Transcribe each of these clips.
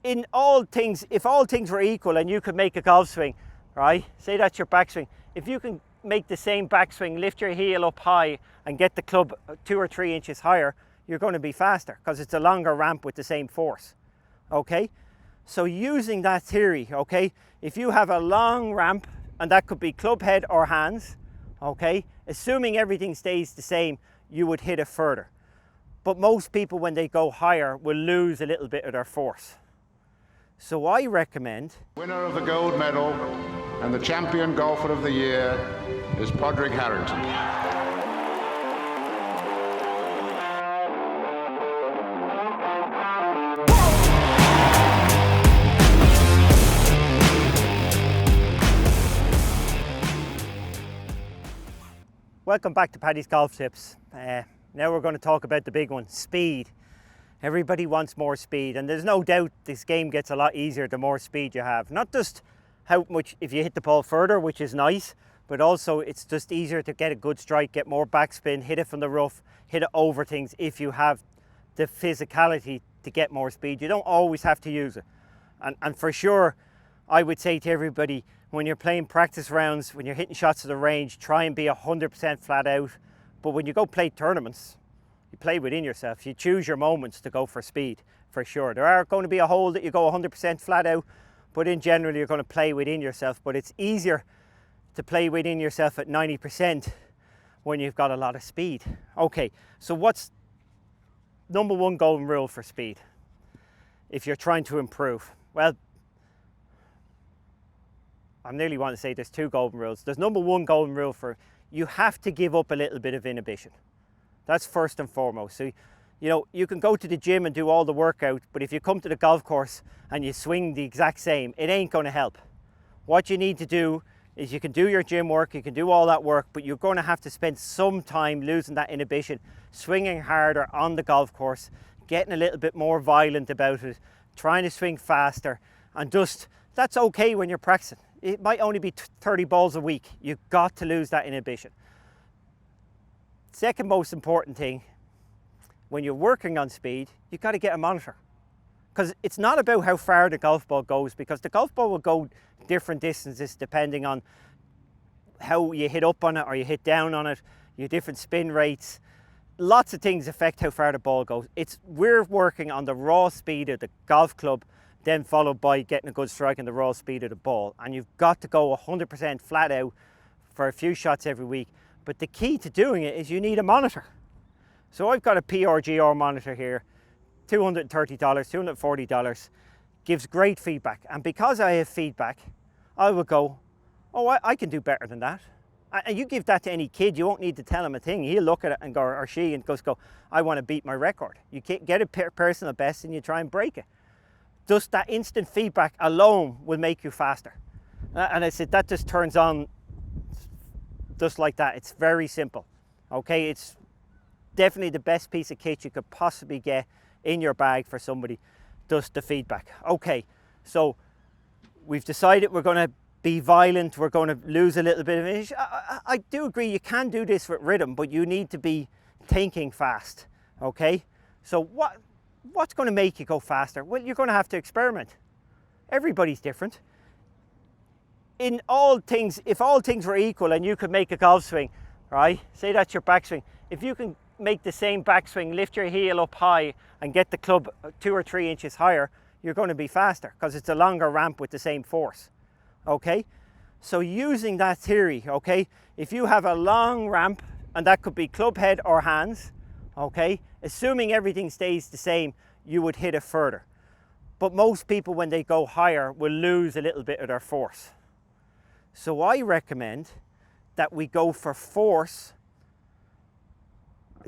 in all things, if all things were equal and you could make a golf swing, right? Say that's your backswing. If you can make the same backswing, lift your heel up high and get the club 2 or 3 inches higher, you're going to be faster because it's a longer ramp with the same force. Okay? So using that theory, okay, if you have a long ramp, and that could be club head or hands, okay, assuming everything stays the same, you would hit it further. But most people, when they go higher, will lose a little bit of their force. So I recommend... Winner of the gold medal and the champion golfer of the year is Padraig Harrington. Welcome back to Paddy's Golf Tips. Now we're going to talk about the big one, speed. Everybody wants more speed, and there's no doubt this game gets a lot easier the more speed you have. Not just how much, if you hit the ball further, which is nice, but also it's just easier to get a good strike, get more backspin, hit it from the rough, hit it over things if you have the physicality to get more speed. You don't always have to use it. And for sure, I would say to everybody, when you're playing practice rounds, when you're hitting shots at the range, try and be 100% flat out. But when you go play tournaments, you play within yourself. You choose your moments to go for speed, for sure. There are going to be a hole that you go 100% flat out, but in general, you're going to play within yourself. But it's easier to play within yourself at 90% when you've got a lot of speed. Okay, so what's number one golden rule for speed if you're trying to improve? Well, I nearly want to say there's 2 golden rules. There's number one golden rule for you have to give up a little bit of inhibition. That's first and foremost. So, you know, you can go to the gym and do all the workout, but if you come to the golf course and you swing the exact same, it ain't going to help. What you need to do is you can do your gym work, you can do all that work, but you're going to have to spend some time losing that inhibition, swinging harder on the golf course, getting a little bit more violent about it, trying to swing faster, and just, that's okay when you're practicing. It might only be 30 balls a week. You've got to lose that inhibition. Second most important thing, when you're working on speed, you've got to get a monitor. Because it's not about how far the golf ball goes, because the golf ball will go different distances depending on how you hit up on it or you hit down on it, your different spin rates. Lots of things affect how far the ball goes. We're working on the raw speed of the golf club, then followed by getting a good strike and the raw speed of the ball. And you've got to go 100% flat out for a few shots every week. But the key to doing it is you need a monitor. So I've got a PRGR monitor here, $230, $240, gives great feedback. And because I have feedback, I will go, oh, I can do better than that. And you give that to any kid, you won't need to tell him a thing. He'll look at it and go, or she, and go, I want to beat my record. You can't get a personal best and you try and break it. Just that instant feedback alone will make you faster. And I said, that just turns on just like that. It's very simple. Okay, it's definitely the best piece of kit you could possibly get in your bag for somebody, just the feedback. Okay, so we've decided we're going to be violent, we're going to lose a little bit of it. I do agree you can do this with rhythm, but you need to be thinking fast. Okay, so what's going to make you go faster? Well, you're going to have to experiment. Everybody's different. In all things, if all things were equal and you could make a golf swing, right? Say that's your backswing. If you can make the same backswing, lift your heel up high and get the club 2 or 3 inches higher, you're going to be faster because it's a longer ramp with the same force. Okay? So using that theory, okay, if you have a long ramp, and that could be club head or hands, okay, assuming everything stays the same, you would hit it further. But most people, when they go higher, will lose a little bit of their force. So I recommend that we go for force,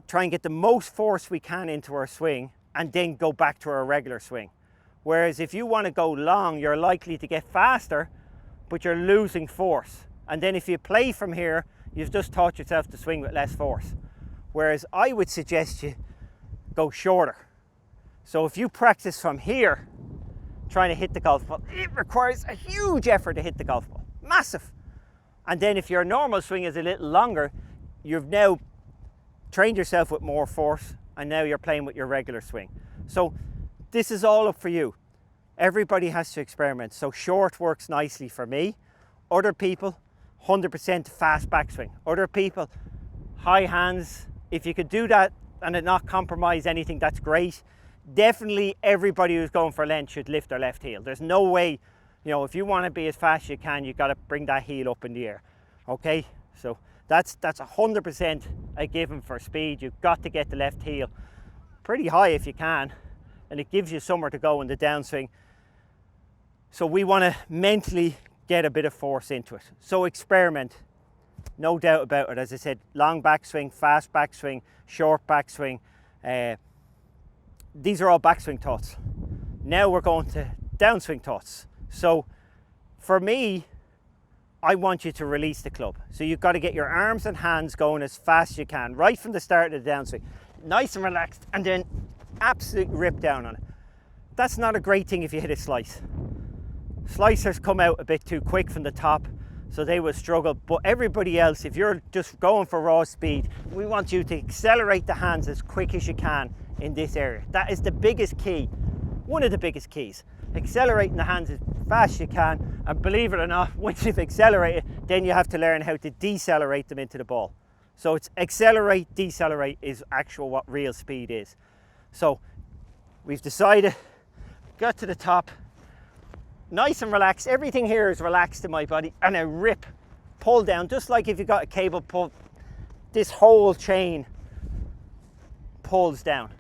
try and get the most force we can into our swing, and then go back to our regular swing. Whereas if you want to go long, you're likely to get faster, but you're losing force. And then if you play from here, you've just taught yourself to swing with less force. Whereas I would suggest you go shorter. So if you practice from here, trying to hit the golf ball, it requires a huge effort to hit the golf ball, massive. And then if your normal swing is a little longer, you've now trained yourself with more force, and now you're playing with your regular swing. So this is all up for you. Everybody has to experiment. So short works nicely for me. Other people, 100% fast backswing. Other people, high hands. If you could do that and it not compromise anything, that's great. Definitely everybody who's going for length should lift their left heel. There's no way, you know, if you want to be as fast as you can, you've got to bring that heel up in the air. Okay, so that's 100% a given for speed. You've got to get the left heel pretty high if you can, and it gives you somewhere to go in the downswing. So we want to mentally get a bit of force into it. So experiment, no doubt about it. As I said, long backswing, fast backswing, short backswing. These are all backswing thoughts. Now we're going to downswing thoughts. So for me, I want you to release the club. So you've got to get your arms and hands going as fast as you can, right from the start of the downswing. Nice and relaxed, and then absolutely rip down on it. That's not a great thing if you hit a slice. Slicers come out a bit too quick from the top, so they will struggle. But everybody else, if you're just going for raw speed, we want you to accelerate the hands as quick as you can in this area. That is the biggest key, one of the biggest keys. Accelerating the hands as fast as you can, and believe it or not, once you've accelerated, then you have to learn how to decelerate them into the ball. So it's accelerate, decelerate is actual what real speed is. So we've decided, got to the top, nice and relaxed. Everything here is relaxed in my body, and I rip, pull down, just like if you got a cable pull, this whole chain pulls down.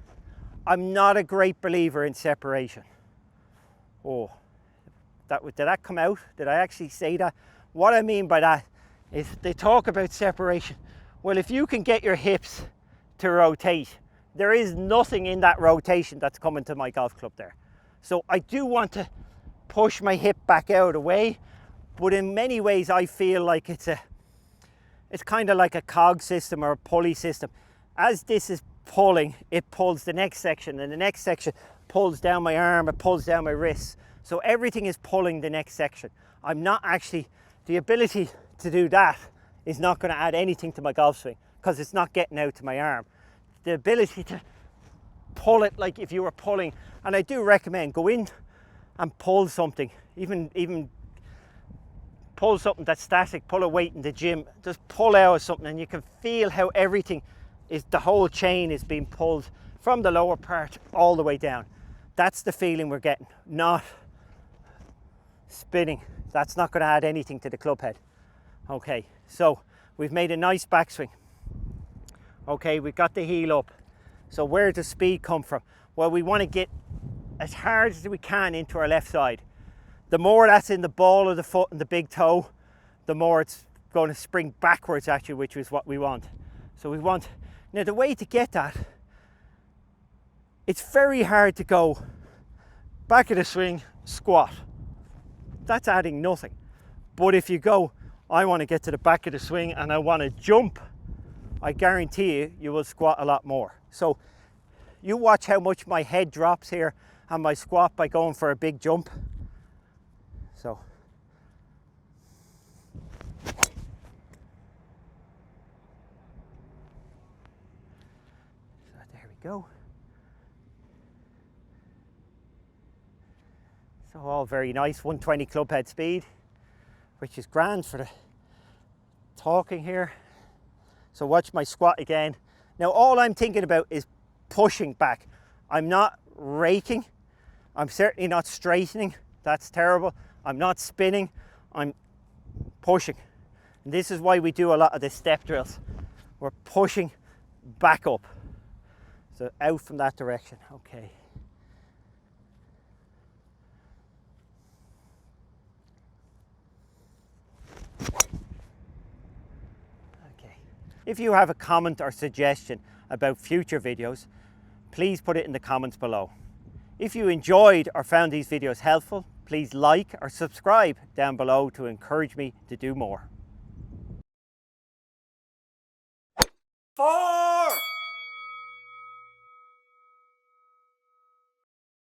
I'm not a great believer in separation. Oh, did that come out? Did I actually say that? What I mean by that is they talk about separation. Well, if you can get your hips to rotate, there is nothing in that rotation that's coming to my golf club there. So I do want to push my hip back out of the way, but in many ways I feel like it's kind of like a cog system or a pulley system. As this is pulling, it pulls the next section, and the next section pulls down my arm, it pulls down my wrists. So everything is pulling the next section. I'm not actually, the ability to do that is not going to add anything to my golf swing because it's not getting out to my arm. The ability to pull it like if you were pulling, and I do recommend go in and pull something, even pull something that's static, pull a weight in the gym, just pull out something, and you can feel how everything is, the whole chain is being pulled from the lower part all the way down. That's the feeling we're getting, not spinning. That's not going to add anything to the club head. Okay, so we've made a nice backswing. Okay, we've got the heel up. So where does speed come from? Well, we want to get as hard as we can into our left side. The more that's in the ball of the foot and the big toe, the more it's going to spring backwards at you, which is what we want. So we want, now the way to get that, it's very hard to go back of the swing, squat. That's adding nothing. But if you go, I want to get to the back of the swing and I want to jump, I guarantee you, you will squat a lot more. So you watch how much my head drops here and my squat by going for a big jump. So there we go. So all very nice, 120 club head speed, which is grand for the talking here. So watch my squat again. Now all I'm thinking about is pushing back. I'm not raking. I'm certainly not straightening. That's terrible. I'm not spinning. I'm pushing. And this is why we do a lot of the step drills. We're pushing back up. So out from that direction. Okay. If you have a comment or suggestion about future videos, please put it in the comments below. If you enjoyed or found these videos helpful, please like or subscribe down below to encourage me to do more.